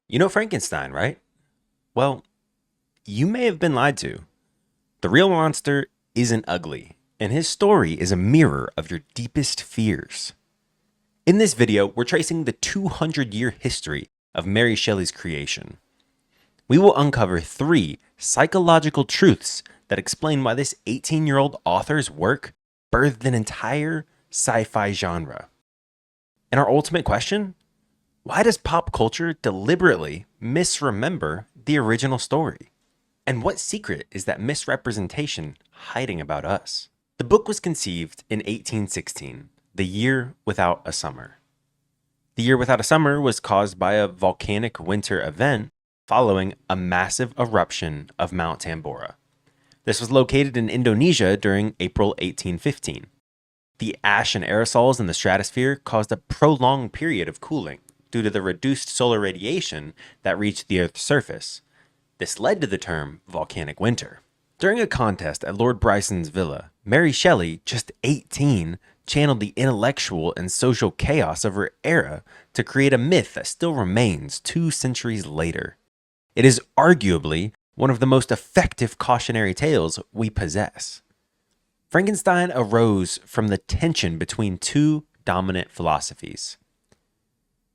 You know Frankenstein, right? Well, you may have been lied to. The real monster isn't ugly, and his story is a mirror of your deepest fears. In this video, we're tracing the 200-year history of Mary Shelley's creation. We will uncover 3 psychological truths that explain why this 18-year-old author's work birthed an entire sci-fi genre. And our ultimate question? Why does pop culture deliberately misremember the original story? And what secret is that misrepresentation hiding about us? The book was conceived in 1816, the year without a summer. The year without a summer was caused by a volcanic winter event following a massive eruption of Mount Tambora. This was located in Indonesia during April 1815. The ash and aerosols in the stratosphere caused a prolonged period of cooling due to the reduced solar radiation that reached the Earth's surface. This led to the term volcanic winter. During a contest at Lord Bryson's villa, Mary Shelley, just 18, channeled the intellectual and social chaos of her era to create a myth that still remains 2 centuries later. It is arguably one of the most effective cautionary tales we possess. Frankenstein arose from the tension between 2 dominant philosophies: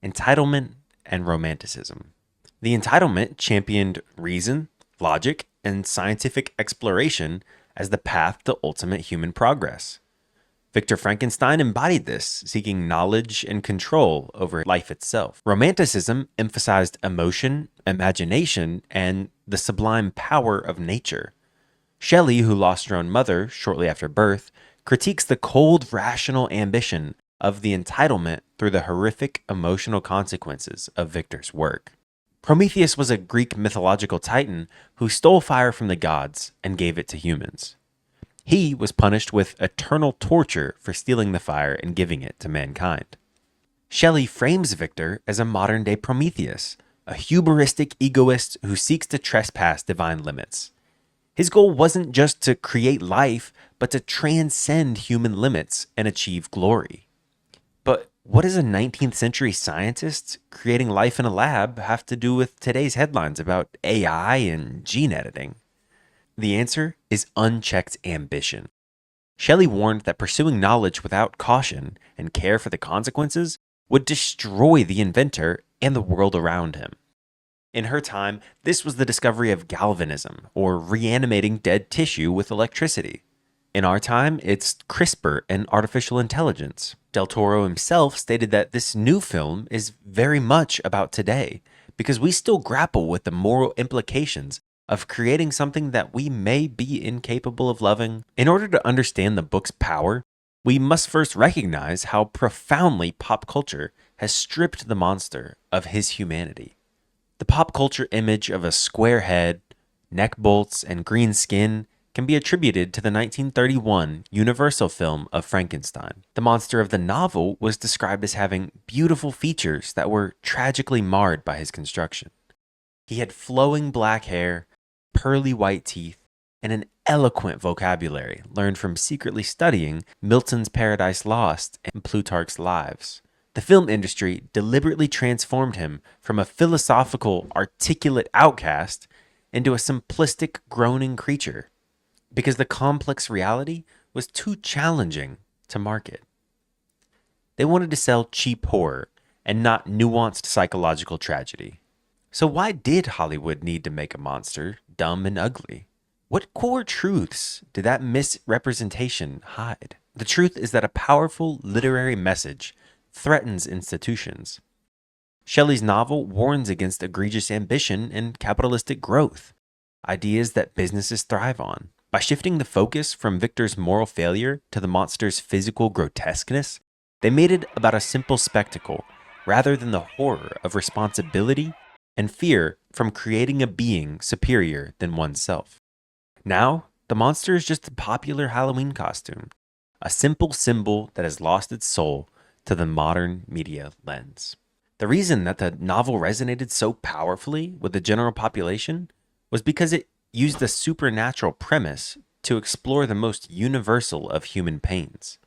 entitlement and romanticism. The entitlement championed reason, logic, and scientific exploration as the path to ultimate human progress. Victor Frankenstein embodied this, seeking knowledge and control over life itself. Romanticism emphasized emotion, imagination, and the sublime power of nature. Shelley, who lost her own mother shortly after birth, critiques the cold, rational ambition of the entitlement through the horrific emotional consequences of Victor's work. Prometheus was a Greek mythological titan who stole fire from the gods and gave it to humans. He was punished with eternal torture for stealing the fire and giving it to mankind. Shelley frames Victor as a modern-day Prometheus, a hubristic egoist who seeks to trespass divine limits. His goal wasn't just to create life, but to transcend human limits and achieve glory. But what does a 19th century scientist creating life in a lab have to do with today's headlines about AI and gene editing? The answer is unchecked ambition. Shelley warned that pursuing knowledge without caution and care for the consequences would destroy the inventor and the world around him. In her time, this was the discovery of galvanism, or reanimating dead tissue with electricity. In our time, it's CRISPR and artificial intelligence. Del Toro himself stated that this new film is very much about today, because we still grapple with the moral implications of creating something that we may be incapable of loving. In order to understand the book's power, we must first recognize how profoundly pop culture has stripped the monster of his humanity. The pop culture image of a square head, neck bolts, and green skin can be attributed to the 1931 Universal film of Frankenstein. The monster of the novel was described as having beautiful features that were tragically marred by his construction. He had flowing black hair, pearly white teeth, and an eloquent vocabulary learned from secretly studying Milton's Paradise Lost and Plutarch's Lives. The film industry deliberately transformed him from a philosophical, articulate outcast into a simplistic, groaning creature, because the complex reality was too challenging to market. They wanted to sell cheap horror and not nuanced psychological tragedy. So why did Hollywood need to make a monster dumb and ugly? What core truths did that misrepresentation hide? The truth is that a powerful literary message threatens institutions. Shelley's novel warns against egregious ambition and capitalistic growth, ideas that businesses thrive on. By shifting the focus from Victor's moral failure to the monster's physical grotesqueness, they made it about a simple spectacle rather than the horror of responsibility and fear from creating a being superior than oneself. Now, the monster is just a popular Halloween costume, a simple symbol that has lost its soul to the modern media lens. The reason that the novel resonated so powerfully with the general population was because it used a supernatural premise to explore the most universal of human pains: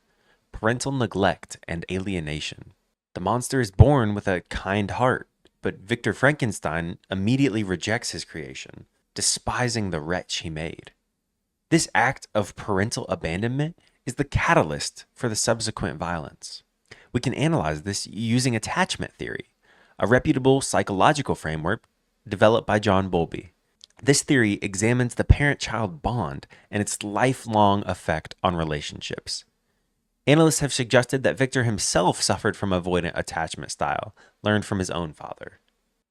parental neglect and alienation. The monster is born with a kind heart, but Victor Frankenstein immediately rejects his creation, despising the wretch he made. This act of parental abandonment is the catalyst for the subsequent violence. We can analyze this using attachment theory, a reputable psychological framework developed by John Bowlby. This theory examines the parent-child bond and its lifelong effect on relationships. Analysts have suggested that Victor himself suffered from avoidant attachment style, learned from his own father.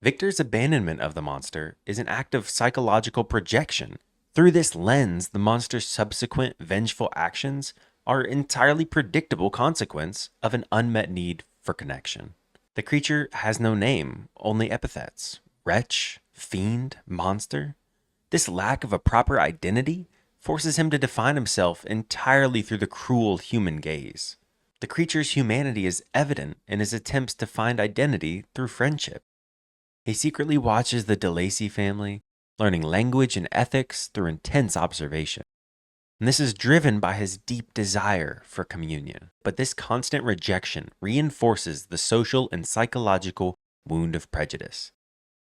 Victor's abandonment of the monster is an act of psychological projection. Through this lens, the monster's subsequent vengeful actions are an entirely predictable consequence of an unmet need for connection. The creature has no name, only epithets: wretch, fiend, monster. This lack of a proper identity forces him to define himself entirely through the cruel human gaze. The creature's humanity is evident in his attempts to find identity through friendship. He secretly watches the DeLacy family, learning language and ethics through intense observation. And this is driven by his deep desire for communion. But this constant rejection reinforces the social and psychological wound of prejudice.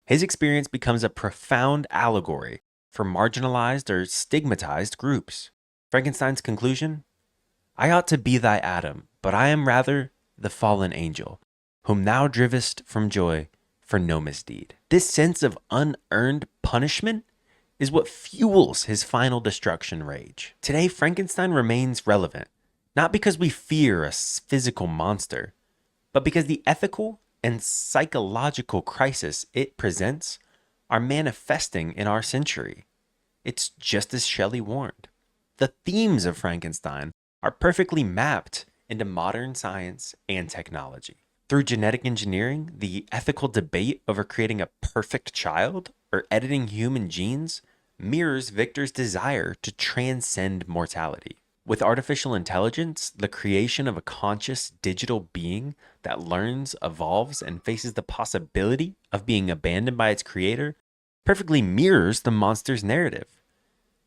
His experience becomes a profound allegory for marginalized or stigmatized groups. Frankenstein's conclusion? I ought to be thy Adam, but I am rather the fallen angel, whom thou drivest from joy for no misdeed. This sense of unearned punishment is what fuels his final destruction rage. Today, Frankenstein remains relevant, not because we fear a physical monster, but because the ethical and psychological crisis it presents are manifesting in our century. It's just as Shelley warned. The themes of Frankenstein are perfectly mapped into modern science and technology. Through genetic engineering, the ethical debate over creating a perfect child or editing human genes mirrors Victor's desire to transcend mortality. With artificial intelligence, the creation of a conscious digital being that learns, evolves, and faces the possibility of being abandoned by its creator perfectly mirrors the monster's narrative.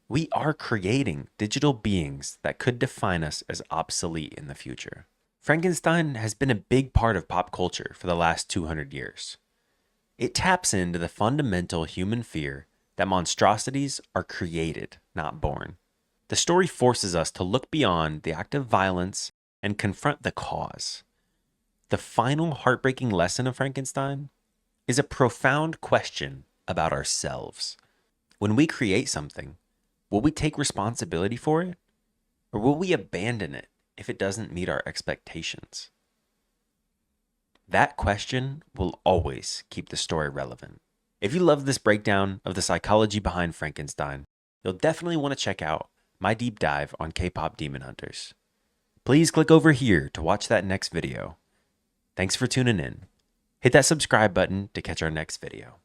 We are creating digital beings that could define us as obsolete in the future. Frankenstein has been a big part of pop culture for the last 200 years. It taps into the fundamental human fear that monstrosities are created, not born. The story forces us to look beyond the act of violence and confront the cause. The final heartbreaking lesson of Frankenstein is a profound question about ourselves. When we create something, will we take responsibility for it? Or will we abandon it if it doesn't meet our expectations? That question will always keep the story relevant. If you love this breakdown of the psychology behind Frankenstein, you'll definitely want to check out my deep dive on K-pop Demon Hunters. Please click over here to watch that next video. Thanks for tuning in. Hit that subscribe button to catch our next video.